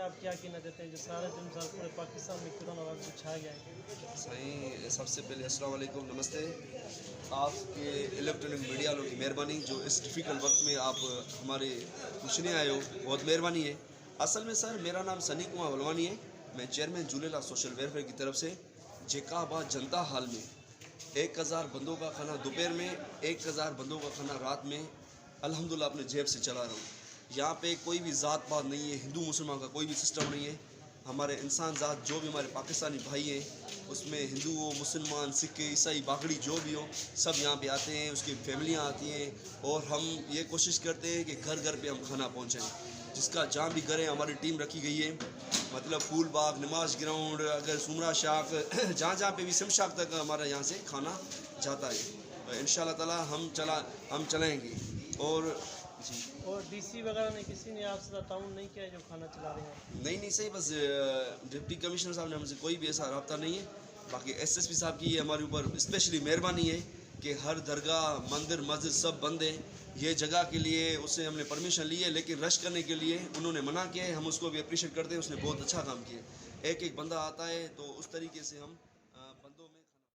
आप क्या कहना चाहते हैं जो सारे दिन साल पूरे पाकिस्तान में कोरोना वायरस छा गया है? सही, सबसे पहले अस्सलाम वालेकुम, नमस्ते। आपके इलेक्ट्रॉनिक मीडिया वालों की मेहरबानी जो इस डिफ़िकल्ट वक्त में आप हमारे पूछने आए हो, बहुत मेहरबानी है। असल में सर मेरा नाम सनी कुमार वलवानी है। मैं चेयरमैन झूलेलाल सोशल वेलफेयर की तरफ से जेकाबाद जनता हाल में 1000 बंदों का खाना दोपहर में, 1000 बंदों का खाना रात में अल्हम्दुलिल्लाह अपने जेब से चला रहा हूँ। यहाँ पे कोई भी ज़ात पात नहीं है, हिंदू मुसलमान का कोई भी सिस्टम नहीं है। हमारे इंसान ज़ात जो भी हमारे पाकिस्तानी भाई हैं, उसमें हिंदू हो, मुसलमान, सिख, ईसाई, बागड़ी जो भी हो, सब यहाँ पे आते हैं, उसकी फैमिलियाँ आती हैं और हम ये कोशिश करते हैं कि घर घर पे हम खाना पहुँचाएँ। जिसका जहाँ भी घर है हमारी टीम रखी गई है, मतलब फूल बाग, नमाज ग्राउंड, अगर सुमरा शाख जहाँ जहाँ पे भी सिम शाख तक हमारा यहाँ से खाना जाता है। इंशाल्लाह ताला हम चलाएँगे। और जी, और डीसी वगैरह ने किसी ने आपसे ताउन नहीं किया है जो खाना चला रहे हैं? नहीं सही, बस डिप्टी कमिश्नर साहब ने हमसे कोई भी ऐसा रब्ता नहीं है। बाकी एसएसपी साहब की ये हमारे ऊपर स्पेशली मेहरबानी है कि हर दरगाह, मंदिर, मस्जिद सब बंद है। ये जगह के लिए उससे हमने परमिशन ली है, लेकिन रश करने के लिए उन्होंने मना किया है। हम उसको भी अप्रिशिएट करते हैं, उसने बहुत अच्छा काम किया। एक एक बंदा आता है तो उस तरीके से हम